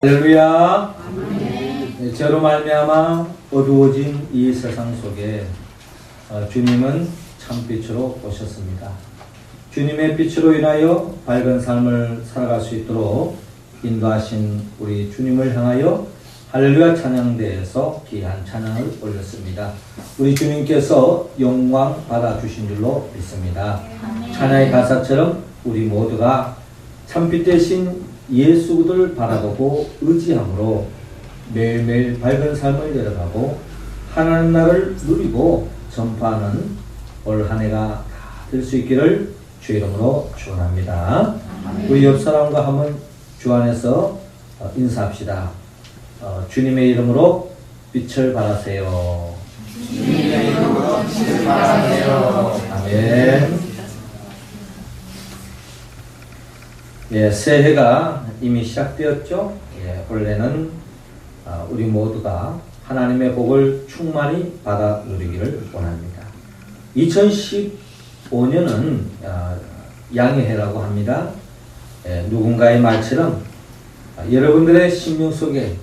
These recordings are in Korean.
할렐루야. 네, 저로 말미암아 어두워진 이 세상 속에 주님은 참빛으로 오셨습니다. 주님의 빛으로 인하여 밝은 삶을 살아갈 수 있도록 인도하신 우리 주님을 향하여 할렐루야 찬양대에서 귀한 찬양을 올렸습니다. 우리 주님께서 영광 받아주신 줄로 믿습니다. 찬양의 가사처럼 우리 모두가 참빛 대신 예수 그리스도를 바라보고 의지함으로 매일매일 밝은 삶을 열어가고 하나님 나라를 누리고 전파하는 올 한 해가 될 수 있기를 주 이름으로 축원합니다. 우리 옆 사람과 한번 주 안에서 인사합시다. 주님의 이름으로 빛을 발하세요. 주님의 이름으로 빛을 발하세요. 아멘. 예, 새해가 이미 시작되었죠. 예, 원래는 우리 모두가 하나님의 복을 충만히 받아 누리기를 원합니다. 2015년은 양의 해라고 합니다. 예, 누군가의 말처럼 여러분들의 심령 속에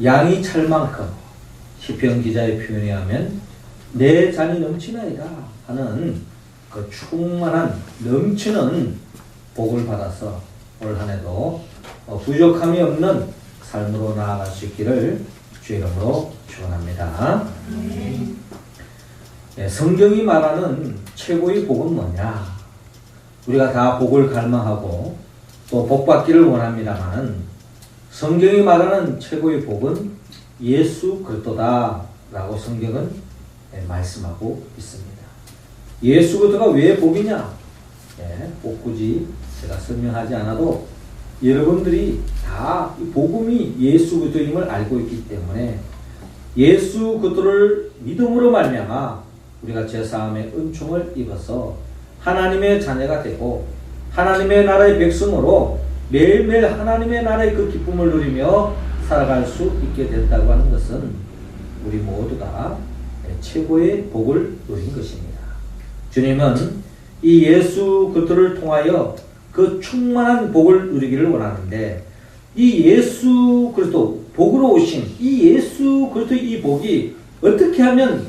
양이 찰 만큼 시편 기자의 표현에 하면 내 잔이 넘치나이다 하는 그 충만한 넘치는 복을 받아서 올 한 해도 부족함이 없는 삶으로 나아갈 수 있기를 주 이름으로 축원합니다. 네, 성경이 말하는 최고의 복은 뭐냐? 우리가 다 복을 갈망하고 또 복받기를 원합니다만 성경이 말하는 최고의 복은 예수 그리스도다라고 성경은 말씀하고 있습니다. 예수 그리스도가 왜 복이냐? 꼭 굳이 제가 설명하지 않아도 여러분들이 다 이 복음이 예수 그리스도임을 알고 있기 때문에 예수 그리스도를 믿음으로 말미암아 우리가 제사함의 은총을 입어서 하나님의 자녀가 되고 하나님의 나라의 백성으로 매일매일 하나님의 나라의 그 기쁨을 누리며 살아갈 수 있게 됐다고 하는 것은 우리 모두가 최고의 복을 누린 것입니다. 주님은 이 예수 그리스도를 통하여 그 충만한 복을 누리기를 원하는데 이 예수 그리스도 복으로 오신 이 예수 그리스도의 이 복이 어떻게 하면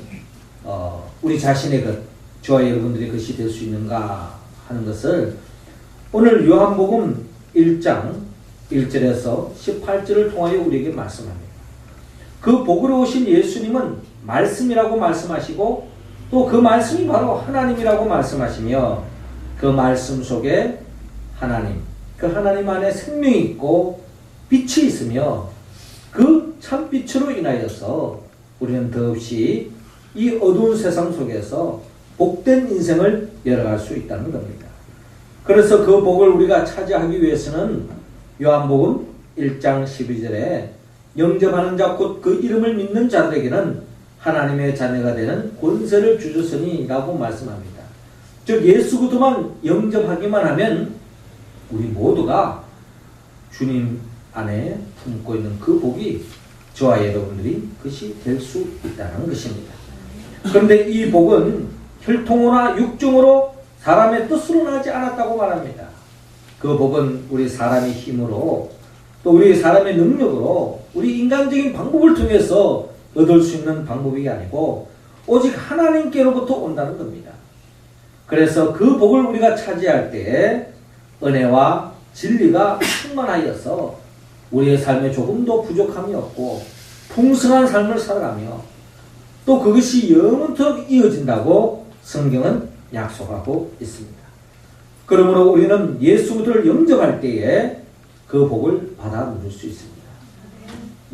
우리 자신의 것, 저와 여러분들의 것이 될 수 있는가 하는 것을 오늘 요한복음 1장 1절에서 18절을 통하여 우리에게 말씀합니다. 그 복으로 오신 예수님은 말씀이라고 말씀하시고 또 그 말씀이 바로 하나님이라고 말씀하시며 그 말씀 속에 하나님, 그 하나님 안에 생명이 있고 빛이 있으며 그 참빛으로 인하여서 우리는 더없이 이 어두운 세상 속에서 복된 인생을 열어갈 수 있다는 겁니다. 그래서 그 복을 우리가 차지하기 위해서는 요한복음 1장 12절에 영접하는 자 곧 그 이름을 믿는 자들에게는 하나님의 자녀가 되는 권세를 주셨으니 라고 말씀합니다. 즉 예수 그리스도만 영접하기만 하면 우리 모두가 주님 안에 품고 있는 그 복이 저와 여러분들이 그것이 될 수 있다는 것입니다. 그런데 이 복은 혈통으로나 육정으로 사람의 뜻으로 나지 않았다고 말합니다. 그 복은 우리 사람의 힘으로 또 우리 사람의 능력으로 우리 인간적인 방법을 통해서 얻을 수 있는 방법이 아니고 오직 하나님께로부터 온다는 겁니다. 그래서 그 복을 우리가 차지할 때에 은혜와 진리가 충만하여서 우리의 삶에 조금도 부족함이 없고 풍성한 삶을 살아가며 또 그것이 영원토록 이어진다고 성경은 약속하고 있습니다. 그러므로 우리는 예수 그리스도를 영접할 때에 그 복을 받아 누릴 수 있습니다.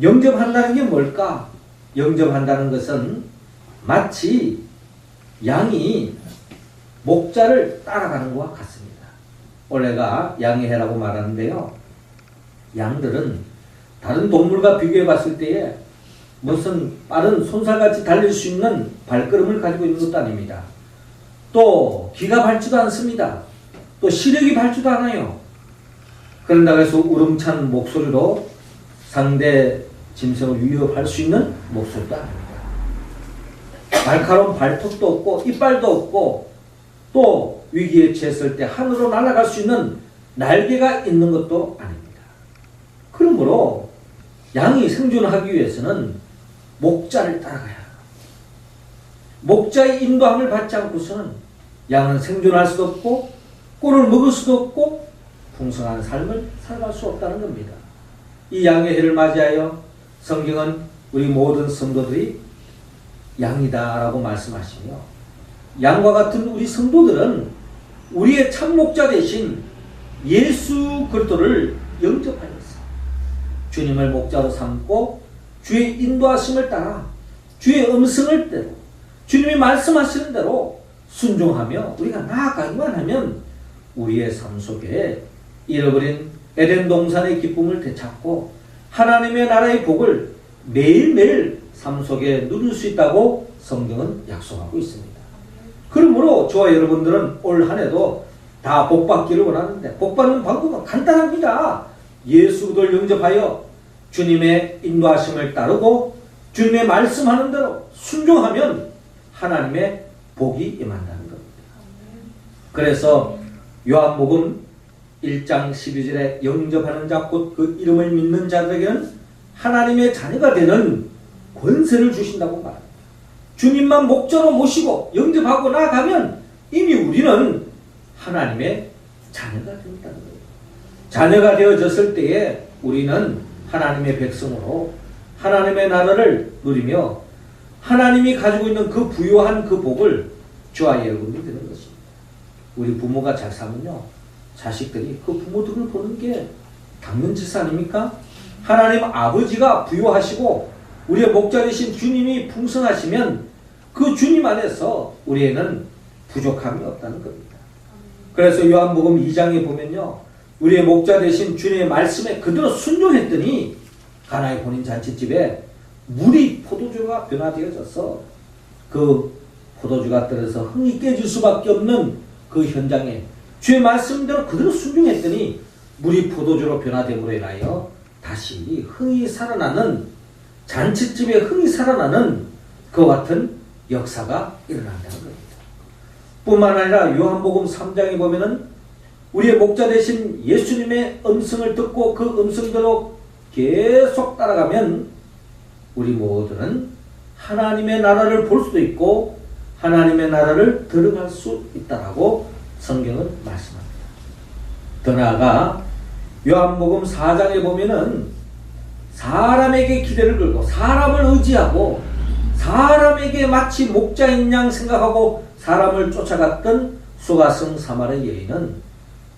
영접한다는 게 뭘까? 영접한다는 것은 마치 양이 목자를 따라가는 것과 같습니다. 원래가 양의 해라고 말하는데요. 양들은 다른 동물과 비교해 봤을 때에 무슨 빠른 손살같이 달릴 수 있는 발걸음을 가지고 있는 것도 아닙니다. 또 기가 밝지도 않습니다. 또 시력이 밝지도 않아요. 그런다고 해서 우렁찬 목소리로 상대 짐승을 위협할 수 있는 목소리도 아닙니다. 날카로운 발톱도 없고 이빨도 없고 또 위기에 처했을 때 하늘로 날아갈 수 있는 날개가 있는 것도 아닙니다. 그러므로 양이 생존하기 위해서는 목자를 따라가야 합니다. 목자의 인도함을 받지 않고서는 양은 생존할 수도 없고 꿀을 먹을 수도 없고 풍성한 삶을 살아갈 수 없다는 겁니다. 이 양의 해를 맞이하여 성경은 우리 모든 성도들이 양이다라고 말씀하시며, 양과 같은 우리 성도들은 우리의 참목자 대신 예수 그리스도를 영접하였어. 주님을 목자로 삼고 주의 인도하심을 따라 주의 음성을 따라 주님이 말씀하시는 대로 순종하며 우리가 나아가기만 하면 우리의 삶 속에 잃어버린 에덴 동산의 기쁨을 되찾고 하나님의 나라의 복을 매일매일 삶 속에 누릴 수 있다고 성경은 약속하고 있습니다. 그러므로 저와 여러분들은 올 한 해도 다 복받기를 원하는데, 복받는 방법은 간단합니다. 예수 그리스도를 영접하여 주님의 인도하심을 따르고 주님의 말씀하는 대로 순종하면 하나님의 복이 임한다는 겁니다. 그래서 요한복음 1장 12절에 영접하는 자 곧 그 이름을 믿는 자들에게는 하나님의 자녀가 되는 권세를 주신다고 말합니다. 주님만 목자로 모시고 영접하고 나아가면 이미 우리는 하나님의 자녀가 된다는 거예요. 자녀가 되어졌을 때에 우리는 하나님의 백성으로 하나님의 나라를 누리며 하나님이 가지고 있는 그 부유한 그 복을 저와 여러분이 되는 것입니다. 우리 부모가 잘 살면요, 자식들이 그 부모들을 보는 게 당연지사 아닙니까? 하나님 아버지가 부유하시고 우리의 목자 되신 주님이 풍성하시면 그 주님 안에서 우리에는 부족함이 없다는 겁니다. 그래서 요한복음 2장에 보면요, 우리의 목자 되신 주님의 말씀에 그대로 순종했더니 가나의 혼인 잔치집에 물이 포도주가 변화되어져서 그 포도주가 떨어져서 흥이 깨질 수밖에 없는 그 현장에 주의 말씀대로 그대로 순종했더니 물이 포도주로 변화됨으로 인하여 다시 흥이 살아나는, 잔치집에 흥이 살아나는 그와 같은 역사가 일어난다는 겁니다. 뿐만 아니라 요한복음 3장에 보면은 우리의 목자 되신 예수님의 음성을 듣고 그 음성대로 계속 따라가면 우리 모두는 하나님의 나라를 볼 수도 있고 하나님의 나라를 들어갈 수 있다라고 성경은 말씀합니다. 더 나아가 요한복음 4장에 보면은 사람에게 기대를 걸고 사람을 의지하고 사람에게 마치 목자인 양 생각하고 사람을 쫓아갔던 수가성 사마리아 여인은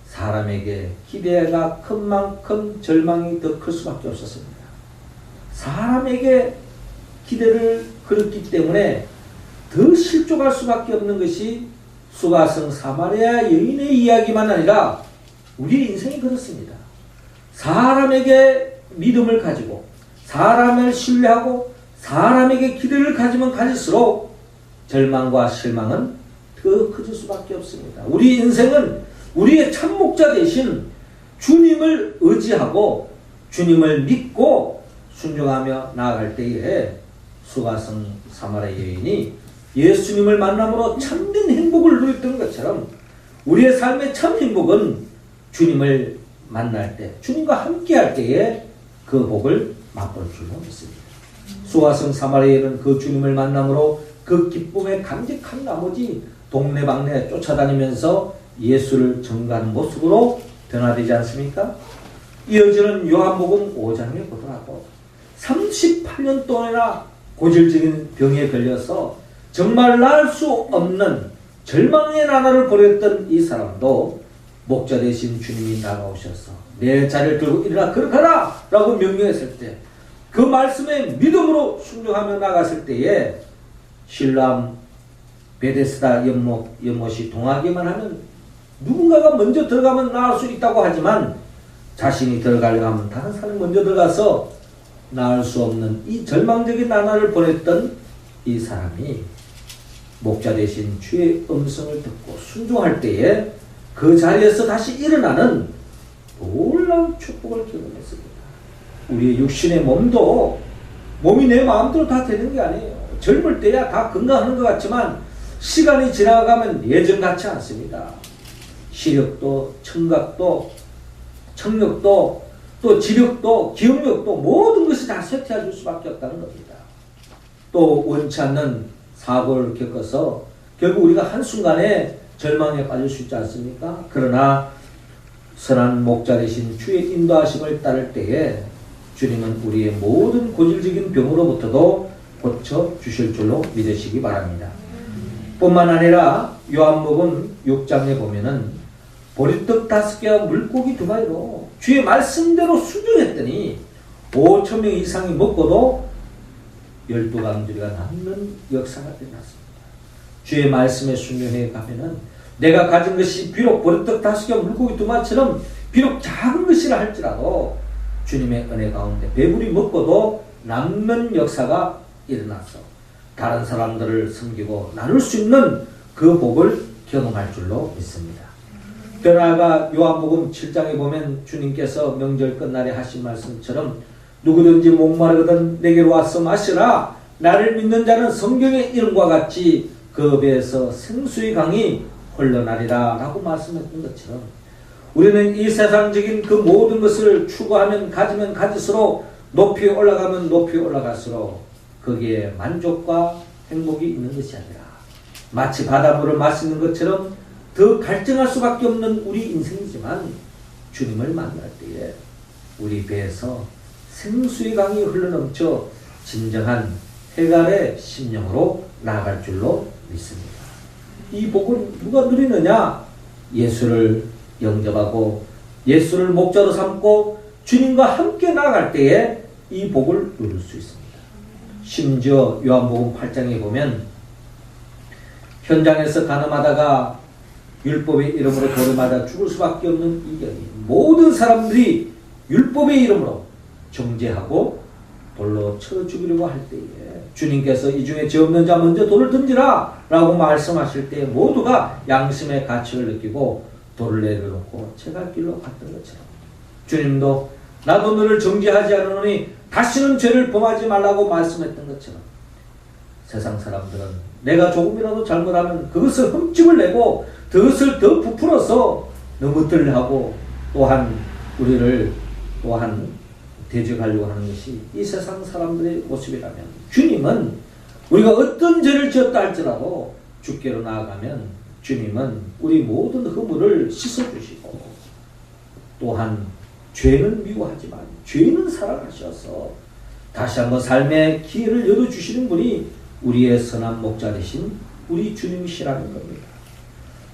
사람에게 기대가 큰 만큼 절망이 더 클 수밖에 없었습니다. 사람에게 기대를 걸었기 때문에 더 실족할 수밖에 없는 것이 수가성 사마리아 여인의 이야기만 아니라 우리의 인생이 그렇습니다. 사람에게 믿음을 가지고 사람을 신뢰하고 사람에게 기대를 가지면 가질수록 절망과 실망은 더 커질 수밖에 없습니다. 우리 인생은 우리의 참목자 대신 주님을 의지하고 주님을 믿고 순종하며 나아갈 때에 수가성 사마리아 여인이 예수님을 만남으로 참된 행복을 누렸던 것처럼 우리의 삶의 참 행복은 주님을 만날 때, 주님과 함께 할 때에 그 복을 맛볼 줄로 믿습니다. 수가성 사마리아는 그 주님을 만남으로 그 기쁨에 감격한 나머지 동네방네 쫓아다니면서 예수를 전가하는 모습으로 변화되지 않습니까? 이어지는 요한복음 5장에 보더라도 38년 동안이나 고질적인 병에 걸려서 정말 나을 수 없는 절망의 나날을 보냈던 이 사람도 목자 되신 주님이 나가오셔서 내 자리를 들고 일어나 걸어가라 라고 명령했을 때 그 말씀에 믿음으로 순종하며 나갔을 때에 실로암 베데스다 연못이 동하기만 하면 누군가가 먼저 들어가면 나을 수 있다고 하지만 자신이 들어가려고 하면 다른 사람이 먼저 들어가서 나을 수 없는 이 절망적인 나날을 보냈던 이 사람이 목자 되신 주의 음성을 듣고 순종할 때에 그 자리에서 다시 일어나는 놀라운 축복을 경험했습니다. 우리의 육신의 몸도 몸이 내 마음대로 다 되는 게 아니에요. 젊을 때야 다 건강하는 것 같지만 시간이 지나가면 예전 같지 않습니다. 시력도 청각도 청력도 또 지력도 기억력도 모든 것이 다 쇠퇴해질 수밖에 없다는 겁니다. 또 원치 않는 사고를 겪어서 결국 우리가 한순간에 절망에 빠질 수 있지 않습니까? 그러나 선한 목자 되신 주의 인도하심을 따를 때에 주님은 우리의 모든 고질적인 병으로부터도 고쳐주실 줄로 믿으시기 바랍니다. 뿐만 아니라 요한복음 6장에 보면은 보리떡 5개와 물고기 2마리로 주의 말씀대로 수주했더니 5,000명 이상이 먹고도 12강들이가 남는 역사가 일어났습니다. 주의 말씀에 순종해 가면은 내가 가진 것이 비록 보리떡 5개와 물고기 2마리처럼 비록 작은 것이라 할지라도 주님의 은혜 가운데 배불리 먹고도 남는 역사가 일어나서 다른 사람들을 섬기고 나눌 수 있는 그 복을 경험할 줄로 믿습니다. 더 나아가 요한복음 7장에 보면 주님께서 명절 끝날에 하신 말씀처럼 누구든지 목마르거든 내게로 와서 마시라. 나를 믿는 자는 성경의 이름과 같이 그 배에서 생수의 강이 흘러나리라 라고 말씀했던 것처럼 우리는 이 세상적인 그 모든 것을 추구하면 가지면 가질수록 높이 올라가면 높이 올라갈수록 거기에 만족과 행복이 있는 것이 아니라 마치 바닷물을 마시는 것처럼 더 갈증할 수밖에 없는 우리 인생이지만 주님을 만날 때에 우리 배에서 생수의 강이 흘러넘쳐 진정한 해갈의 심령으로 나아갈 줄로 믿습니다. 이 복을 누가 누리느냐? 예수를 영접하고 예수를 목자로 삼고 주님과 함께 나아갈 때에 이 복을 누릴 수 있습니다. 심지어 요한복음 8장에 보면 현장에서 가늠하다가 율법의 이름으로 돌을 맞아 죽을 수밖에 없는 이경이 모든 사람들이 율법의 이름으로 정죄하고 돌로 쳐 죽이려고 할 때에 주님께서 이 중에 죄 없는 자 먼저 돌을 던지라 라고 말씀하실 때 모두가 양심의 가치를 느끼고 돌을 내려놓고 제갈길로 갔던 것처럼 주님도 나도 너를 정죄하지 않으노니 다시는 죄를 범하지 말라고 말씀했던 것처럼 세상 사람들은 내가 조금이라도 잘못하면 그것을 흠집을 내고 그것을 더 부풀어서 너무들 하고 또한 우리를 또한 대적하려고 하는 것이 이 세상 사람들의 모습이라면 주님은 우리가 어떤 죄를 지었다 할지라도 주께로 나아가면 주님은 우리 모든 허물을 씻어주시고 또한 죄는 미워하지만 죄는 사랑하셔서 다시 한번 삶의 기회를 열어주시는 분이 우리의 선한 목자 되신 우리 주님이시라는 겁니다.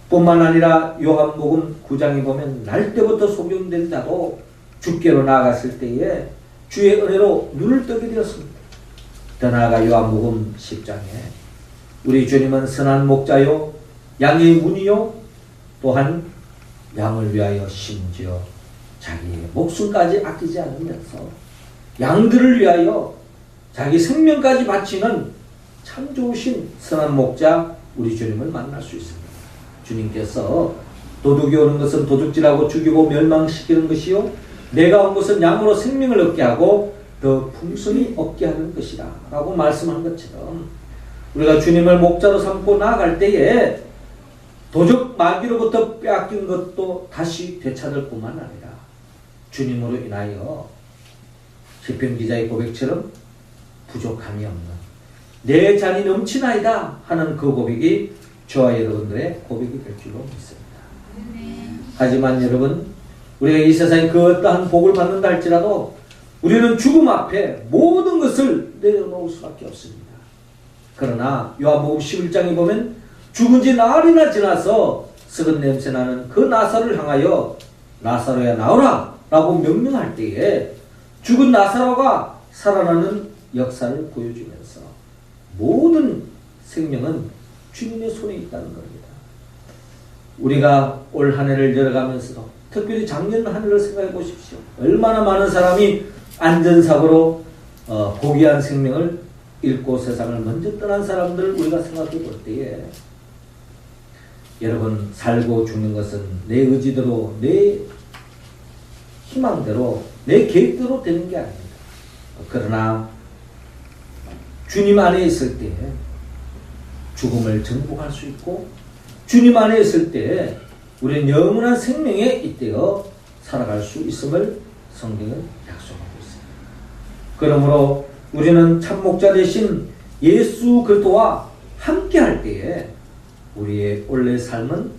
뿐만 아니라 요한복음 9장에 보면 날 때부터 소경된 자도 주께로 나아갔을 때에 주의 은혜로 눈을 뜨게 되었습니다. 더 나아가 요한복음 10장에 우리 주님은 선한 목자요 양의 문이요 또한 양을 위하여 심지어 자기의 목숨까지 아끼지 않으면서 양들을 위하여 자기 생명까지 바치는 참 좋으신 선한 목자 우리 주님을 만날 수 있습니다. 주님께서 도둑이 오는 것은 도둑질하고 죽이고 멸망시키는 것이요 내가 온 것은 양으로 생명을 얻게 하고 더 풍성히 얻게 하는 것이라 라고 말씀한 것처럼 우리가 주님을 목자로 삼고 나아갈 때에 도적 마귀로부터 빼앗긴 것도 다시 되찾을 뿐만 아니라 주님으로 인하여 시편 기자의 고백처럼 부족함이 없는 내 잔이 넘치나이다 하는 그 고백이 저와 여러분들의 고백이 될 줄로 믿습니다. 하지만 여러분 우리가 이 세상에 그 어떠한 복을 받는다 할지라도 우리는 죽음 앞에 모든 것을 내려놓을 수밖에 없습니다. 그러나 요한복음 11장에 보면 죽은 지 나흘이나 지나서 썩은 냄새 나는 그 나사로를 향하여 나사로야 나오라 라고 명령할 때에 죽은 나사로가 살아나는 역사를 보여주면서 모든 생명은 주님의 손에 있다는 겁니다. 우리가 올 한 해를 열어가면서도 특별히 작년 한 해를 생각해 보십시오. 얼마나 많은 사람이 안전사고로 고귀한 생명을 잃고 세상을 먼저 떠난 사람들을 우리가 생각해 볼 때에 여러분 살고 죽는 것은 내 의지대로 내 희망대로 내 계획대로 되는 게 아닙니다. 그러나 주님 안에 있을 때 죽음을 정복할 수 있고 주님 안에 있을 때 우리는 영원한 생명에 잇대어 살아갈 수 있음을 성경은 약속하고 있습니다. 그러므로 우리는 참목자 되신 예수 그리스도와 함께 할 때에 우리의 원래 삶은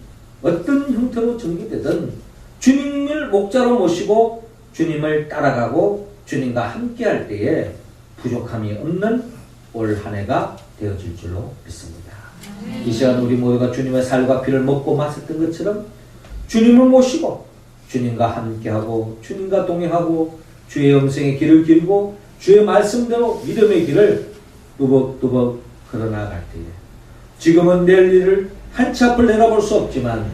어떤 형태로 전개되든 주님을 목자로 모시고 주님을 따라가고 주님과 함께 할 때에 부족함이 없는 올 한 해가 되어질 줄로 믿습니다. 이 시간 우리 모두가 주님의 살과 피를 먹고 마셨던 것처럼 주님을 모시고 주님과 함께하고 주님과 동행하고 주의 영생의 길을 길고 주의 말씀대로 믿음의 길을 뚜벅뚜벅 걸어나갈 때에 지금은 내일 일을 한치 앞을 내다볼 수 없지만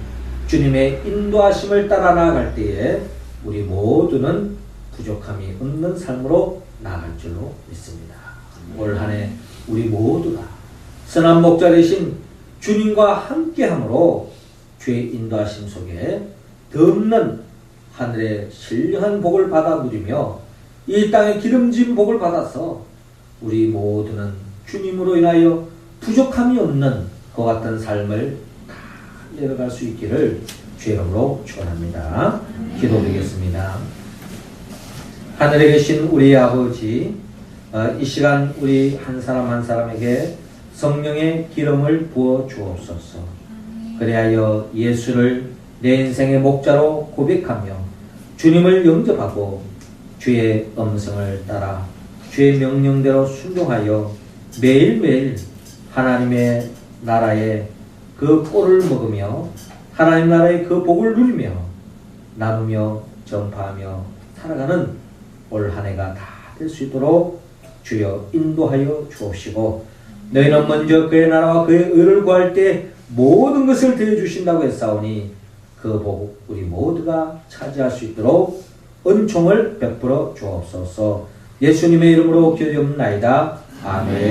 주님의 인도하심을 따라 나아갈 때에 우리 모두는 부족함이 없는 삶으로 나아갈 줄로 믿습니다. 올 한 해 우리 모두가 선한 목자 되신 주님과 함께함으로 주의 인도하심 속에 덧없는 하늘의 신령한 복을 받아 누리며 이 땅의 기름진 복을 받아서 우리 모두는 주님으로 인하여 부족함이 없는 그 같은 삶을 다 내려갈 수 있기를 주의 이름으로 축원합니다. 기도드리겠습니다. 하늘에 계신 우리 아버지, 이 시간 우리 한 사람 한 사람에게 성령의 기름을 부어 주옵소서. 그리하여 예수를 내 인생의 목자로 고백하며 주님을 영접하고 주의 음성을 따라 주의 명령대로 순종하여 매일매일 하나님의 나라의 그 꼴을 먹으며 하나님 나라의 그 복을 누리며 나누며 전파하며 살아가는 올 한 해가 다 될 수 있도록 주여 인도하여 주옵시고 너희는 먼저 그의 나라와 그의 의를 구할 때 모든 것을 더해 주신다고 했사오니 그 복 우리 모두가 차지할 수 있도록 은총을 베풀어 주옵소서. 예수님의 이름으로 기도옵나이다. 아멘.